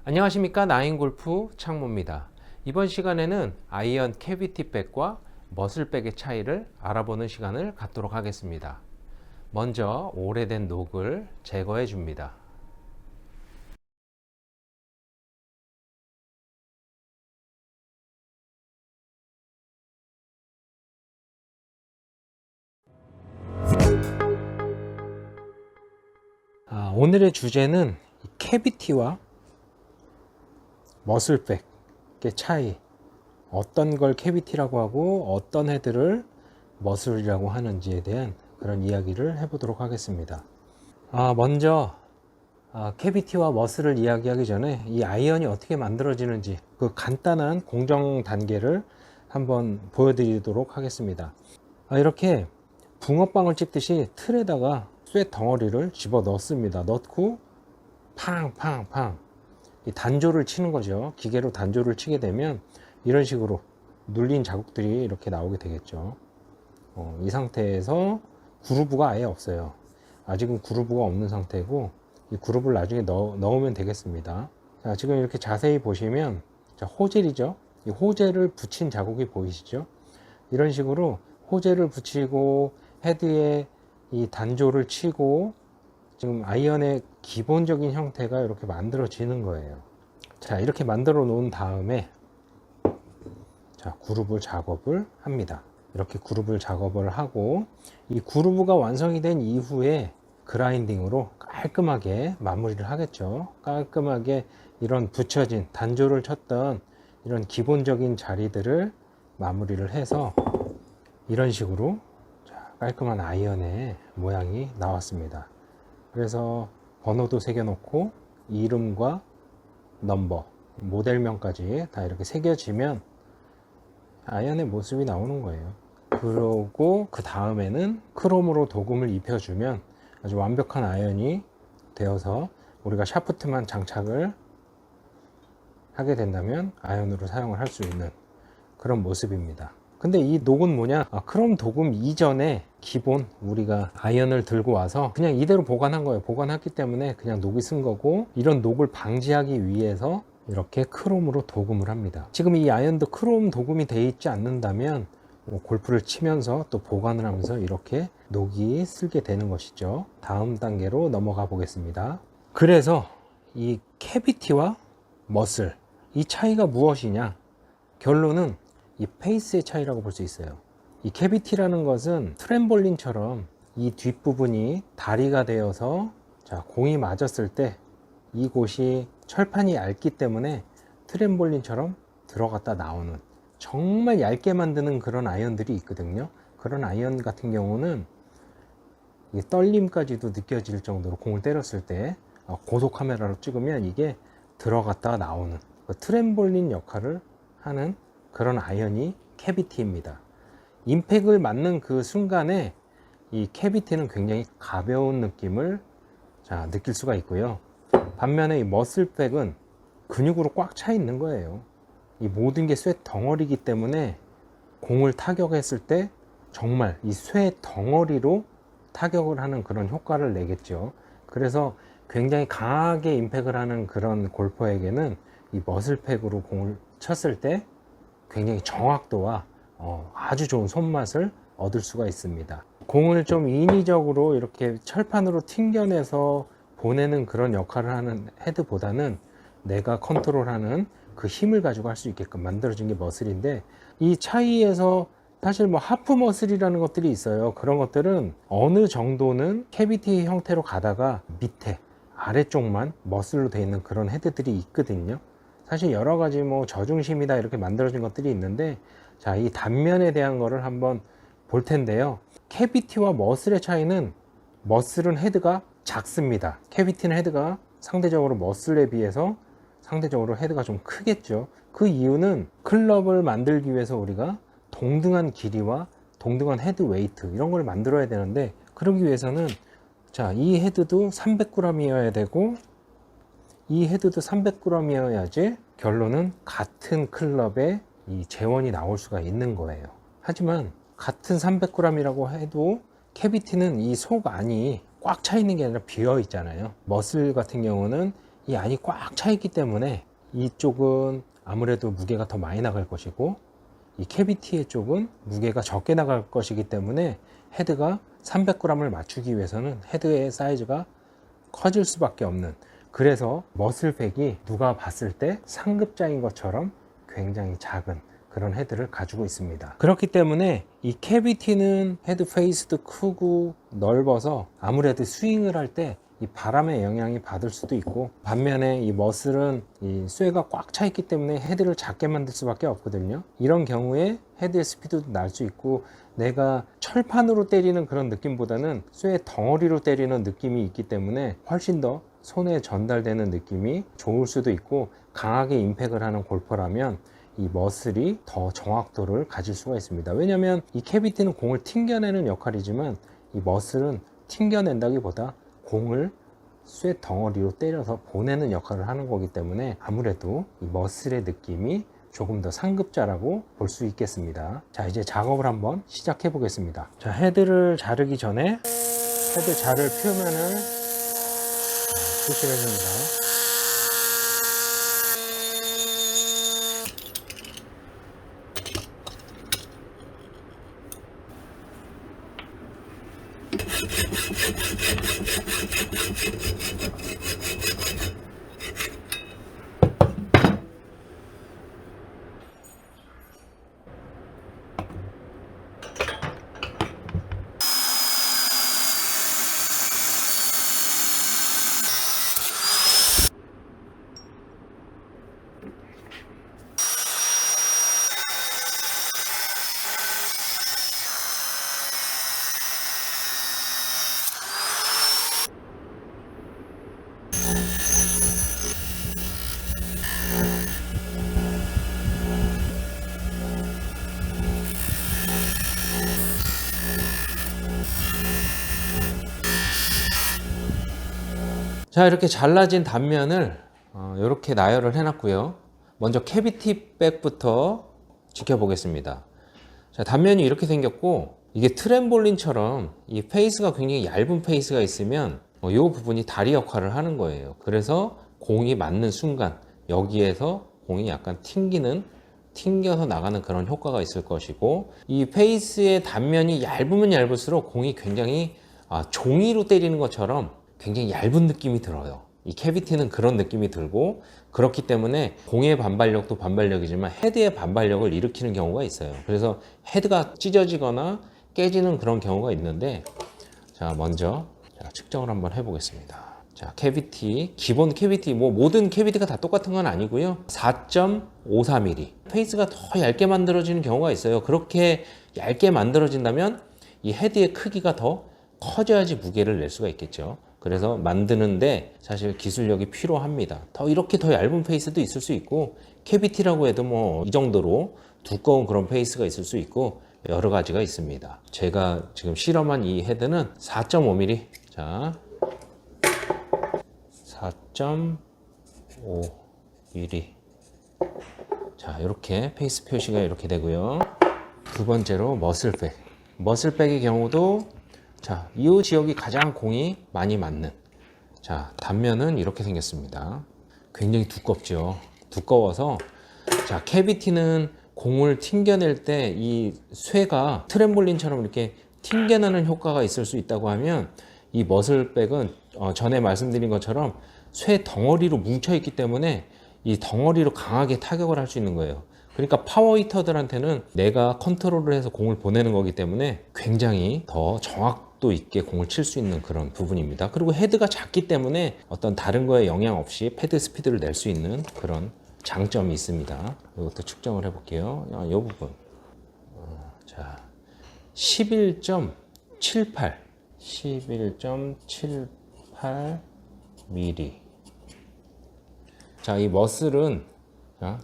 안녕하십니까, 나인골프 창모입니다. 이번 시간에는 아이언 캐비티백과 머슬백의 차이를 알아보는 시간을 갖도록 하겠습니다. 먼저 오래된 녹을 제거해 줍니다. 오늘의 주제는 캐비티와 머슬백의 차이, 어떤 걸 캐비티라고 하고 어떤 헤드를 머슬이라고 하는지에 대한 그런 이야기를 해보도록 하겠습니다. 먼저 캐비티와 머슬을 이야기하기 전에 이 아이언이 어떻게 만들어지는지 그 간단한 공정 단계를 한번 보여드리도록 하겠습니다. 이렇게 붕어빵을 찍듯이 틀에다가 쇠 덩어리를 집어 넣습니다. 넣고 팡팡팡 이 단조를 치는 거죠. 기계로 단조를 치게 되면 이런 식으로 눌린 자국들이 이렇게 나오게 되겠죠. 이 상태에서 그루브가 아예 없어요. 아직은 그루브가 없는 상태고 이 그루브를 나중에 넣으면 되겠습니다. 자, 지금 이렇게 자세히 보시면 호젤이죠. 이 호젤을 붙인 자국이 보이시죠? 이런 식으로 호젤을 붙이고 헤드에 이 단조를 치고 지금 아이언의 기본적인 형태가 이렇게 만들어지는 거예요. 자, 이렇게 만들어 놓은 다음에 자, 그루브 작업을 합니다. 이렇게 그루브 작업을 하고 이 그루브가 완성이 된 이후에 그라인딩으로 깔끔하게 마무리를 하겠죠. 깔끔하게 이런 붙여진 단조를 쳤던 이런 기본적인 자리들을 마무리를 해서 이런 식으로 깔끔한 아이언의 모양이 나왔습니다. 그래서 번호도 새겨놓고 이름과 넘버, 모델명까지 다 이렇게 새겨지면 아이언의 모습이 나오는 거예요. 그러고 그 다음에는 크롬으로 도금을 입혀주면 아주 완벽한 아이언이 되어서 우리가 샤프트만 장착을 하게 된다면 아이언으로 사용을 할 수 있는 그런 모습입니다. 근데 이 녹은 뭐냐? 크롬 도금 이전에 기본 우리가 아이언을 들고 와서 그냥 이대로 보관한 거예요. 보관했기 때문에 그냥 녹이 쓴 거고, 이런 녹을 방지하기 위해서 이렇게 크롬으로 도금을 합니다. 지금 이 아이언도 크롬 도금이 되어 있지 않는다면 골프를 치면서 또 보관을 하면서 이렇게 녹이 슬게 되는 것이죠. 다음 단계로 넘어가 보겠습니다. 그래서 이 캐비티와 머슬, 이 차이가 무엇이냐? 결론은 이 페이스의 차이라고 볼 수 있어요. 이 캐비티라는 것은 트램볼린처럼 이 뒷부분이 다리가 되어서 공이 맞았을 때 이곳이 철판이 얇기 때문에 트램볼린처럼 들어갔다 나오는, 정말 얇게 만드는 그런 아이언들이 있거든요. 그런 아이언 같은 경우는 이 떨림까지도 느껴질 정도로 공을 때렸을 때 고속 카메라로 찍으면 이게 들어갔다 나오는 트램볼린 역할을 하는 그런 아이언이 캐비티입니다. 임팩을 맞는 그 순간에 이 캐비티는 굉장히 가벼운 느낌을 느낄 수가 있고요. 반면에 이 머슬백은 근육으로 꽉 차 있는 거예요. 이 모든 게 쇠 덩어리이기 때문에 공을 타격했을 때 정말 이 쇠 덩어리로 타격을 하는 그런 효과를 내겠죠. 그래서 굉장히 강하게 임팩을 하는 그런 골퍼에게는 이 머슬팩으로 공을 쳤을 때 굉장히 정확도와 아주 좋은 손맛을 얻을 수가 있습니다. 공을 좀 인위적으로 이렇게 철판으로 튕겨내서 보내는 그런 역할을 하는 헤드보다는 내가 컨트롤하는 그 힘을 가지고 할 수 있게끔 만들어진 게 머슬인데, 이 차이에서 사실 뭐 하프 머슬이라는 것들이 있어요. 그런 것들은 어느 정도는 캐비티 형태로 가다가 밑에 아래쪽만 머슬로 되어 있는 그런 헤드들이 있거든요. 사실 여러 가지 뭐 저중심이다 이렇게 만들어진 것들이 있는데, 이 단면에 대한 거를 한번 볼 텐데요. 캐비티와 머슬의 차이는, 머슬은 헤드가 작습니다. 캐비티는 헤드가 상대적으로 머슬에 비해서 상대적으로 헤드가 좀 크겠죠. 그 이유는 클럽을 만들기 위해서 우리가 동등한 길이와 동등한 헤드 웨이트 이런 걸 만들어야 되는데, 그러기 위해서는 이 헤드도 300g이어야 되고 이 헤드도 300g이어야지 결론은 같은 클럽의 이 재원이 나올 수가 있는 거예요. 하지만 같은 300g이라고 해도 캐비티는 이 속 안이 꽉 차 있는 게 아니라 비어 있잖아요. 머슬 같은 경우는 이 안이 꽉 차 있기 때문에 이쪽은 아무래도 무게가 더 많이 나갈 것이고, 이 캐비티의 쪽은 무게가 적게 나갈 것이기 때문에 헤드가 300g을 맞추기 위해서는 헤드의 사이즈가 커질 수밖에 없는, 그래서 머슬백이 누가 봤을 때 상급자인 것처럼 굉장히 작은 그런 헤드를 가지고 있습니다. 그렇기 때문에 이 캐비티는 헤드 페이스도 크고 넓어서 아무래도 스윙을 할 때 이 바람의 영향이 받을 수도 있고, 반면에 이 머슬은 이 쇠가 꽉 차 있기 때문에 헤드를 작게 만들 수밖에 없거든요. 이런 경우에 헤드의 스피드도 날 수 있고, 내가 철판으로 때리는 그런 느낌보다는 쇠 덩어리로 때리는 느낌이 있기 때문에 훨씬 더 손에 전달되는 느낌이 좋을 수도 있고, 강하게 임팩을 하는 골퍼라면 이 머슬이 더 정확도를 가질 수가 있습니다. 왜냐하면 이 캐비티는 공을 튕겨내는 역할이지만 이 머슬은 튕겨낸다기보다 공을 쇠 덩어리로 때려서 보내는 역할을 하는 거기 때문에 아무래도 이 머슬의 느낌이 조금 더 상급자라고 볼 수 있겠습니다. 자, 이제 작업을 한번 시작해 보겠습니다. 자, 헤드를 자르기 전에 헤드 자를 표면을 표시를 해줍니다. 자, 이렇게 잘라진 단면을 이렇게 나열을 해놨고요. 먼저 캐비티 백부터 지켜보겠습니다. 자, 단면이 이렇게 생겼고, 이게 트램볼린처럼 이 페이스가 굉장히 얇은 페이스가 있으면 이 부분이 다리 역할을 하는 거예요. 그래서 공이 맞는 순간 여기에서 공이 약간 튕겨서 나가는 그런 효과가 있을 것이고, 이 페이스의 단면이 얇으면 얇을수록 공이 굉장히 종이로 때리는 것처럼 굉장히 얇은 느낌이 들어요. 이 캐비티는 그런 느낌이 들고, 그렇기 때문에 공의 반발력도 반발력이지만 헤드의 반발력을 일으키는 경우가 있어요. 그래서 헤드가 찢어지거나 깨지는 그런 경우가 있는데, 자, 먼저 측정을 한번 해보겠습니다. 자, 캐비티, 기본 캐비티, 모든 캐비티가 다 똑같은 건 아니고요. 4.54mm. 페이스가 더 얇게 만들어지는 경우가 있어요. 그렇게 얇게 만들어진다면 이 헤드의 크기가 더 커져야지 무게를 낼 수가 있겠죠. 그래서 만드는데 사실 기술력이 필요합니다. 이렇게 더 얇은 페이스도 있을 수 있고, 캐비티라고 해도 이 정도로 두꺼운 그런 페이스가 있을 수 있고, 여러 가지가 있습니다. 제가 지금 실험한 이 헤드는 4.5mm. 자, 4.5mm. 자, 이렇게 페이스 표시가 이렇게 되고요. 두 번째로 머슬백. 머슬백의 경우도 자, 이 지역이 가장 공이 많이 맞는, 자, 단면은 이렇게 생겼습니다. 굉장히 두껍죠. 두꺼워서, 자, 캐비티는 공을 튕겨낼 때 이 쇠가 트램볼린처럼 이렇게 튕겨내는 효과가 있을 수 있다고 하면, 이 머슬백은 전에 말씀드린 것처럼 쇠 덩어리로 뭉쳐 있기 때문에 이 덩어리로 강하게 타격을 할 수 있는 거예요. 그러니까 파워 히터들한테는 내가 컨트롤을 해서 공을 보내는 거기 때문에 굉장히 더 정확도 있게 공을 칠 수 있는 그런 부분입니다. 그리고 헤드가 작기 때문에 어떤 다른 거에 영향 없이 패드 스피드를 낼 수 있는 그런 장점이 있습니다. 이것도 측정을 해볼게요. 이 부분. 자, 11.78. 11.78mm. 자, 이 머슬은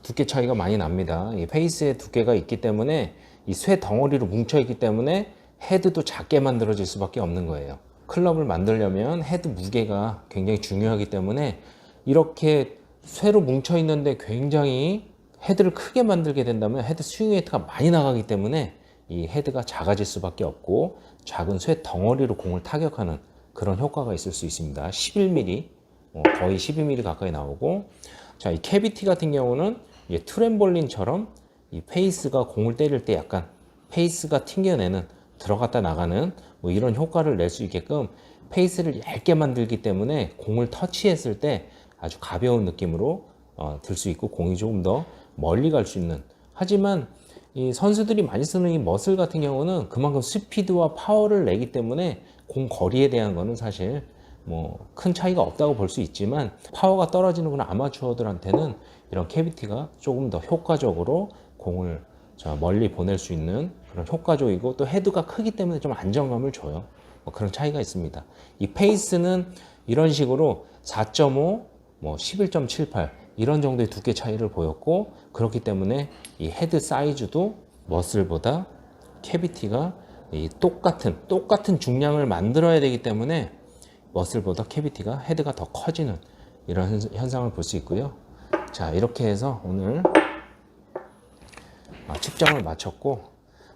두께 차이가 많이 납니다. 이 페이스의 두께가 있기 때문에 이 쇠 덩어리로 뭉쳐 있기 때문에 헤드도 작게 만들어질 수밖에 없는 거예요. 클럽을 만들려면 헤드 무게가 굉장히 중요하기 때문에 이렇게 쇠로 뭉쳐 있는데 굉장히 헤드를 크게 만들게 된다면 헤드 스윙 웨이트가 많이 나가기 때문에 이 헤드가 작아질 수밖에 없고, 작은 쇠 덩어리로 공을 타격하는 그런 효과가 있을 수 있습니다. 11mm. 거의 12mm 가까이 나오고, 자, 이 캐비티 같은 경우는 이게 트램볼린처럼 이 페이스가 공을 때릴 때 약간 페이스가 튕겨내는, 들어갔다 나가는 뭐 이런 효과를 낼 수 있게끔 페이스를 얇게 만들기 때문에 공을 터치했을 때 아주 가벼운 느낌으로 들 수 있고 공이 조금 더 멀리 갈 수 있는. 하지만 이 선수들이 많이 쓰는 이 머슬 같은 경우는 그만큼 스피드와 파워를 내기 때문에 공 거리에 대한 거는 사실 뭐 큰 차이가 없다고 볼 수 있지만, 파워가 떨어지는 그런 아마추어들한테는 이런 캐비티가 조금 더 효과적으로 공을 멀리 보낼 수 있는 그런 효과적이고, 또 헤드가 크기 때문에 좀 안정감을 줘요. 뭐 그런 차이가 있습니다. 이 페이스는 이런 식으로 4.5, 뭐 11.78 이런 정도의 두께 차이를 보였고, 그렇기 때문에 이 헤드 사이즈도 머슬보다 캐비티가 똑같은 중량을 만들어야 되기 때문에 머슬보다 캐비티가, 헤드가 더 커지는 이런 현상을 볼 수 있고요. 자, 이렇게 해서 오늘 측정을 마쳤고,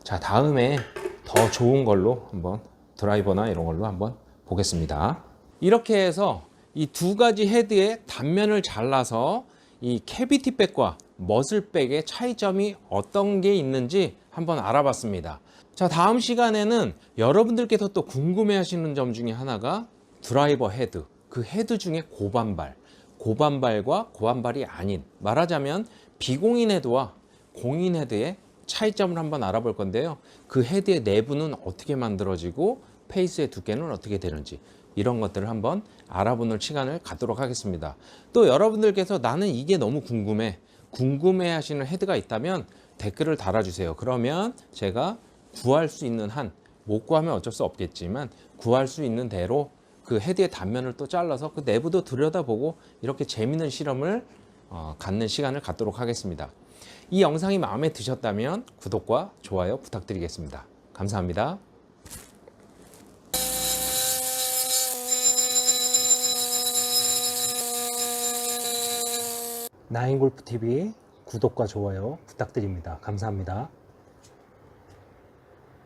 자, 다음에 더 좋은 걸로 한번 드라이버나 이런 걸로 한번 보겠습니다. 이렇게 해서 이 두 가지 헤드의 단면을 잘라서 이 캐비티백과 머슬백의 차이점이 어떤 게 있는지 한번 알아봤습니다. 자, 다음 시간에는 여러분들께서 또 궁금해 하시는 점 중에 하나가 드라이버 헤드, 그 헤드 중에 고반발과 고반발이 아닌, 말하자면 비공인 헤드와 공인 헤드의 차이점을 한번 알아볼 건데요. 그 헤드의 내부는 어떻게 만들어지고 페이스의 두께는 어떻게 되는지, 이런 것들을 한번 알아보는 시간을 갖도록 하겠습니다. 또 여러분들께서 나는 이게 너무 궁금해 하시는 헤드가 있다면 댓글을 달아주세요. 그러면 제가 구할 수 있는 한, 못 구하면 어쩔 수 없겠지만 구할 수 있는 대로 그 헤드의 단면을 또 잘라서 그 내부도 들여다보고 이렇게 재미있는 실험을 갖는 시간을 갖도록 하겠습니다. 이 영상이 마음에 드셨다면 구독과 좋아요 부탁드리겠습니다. 감사합니다. 나인골프TV 구독과 좋아요 부탁드립니다. 감사합니다.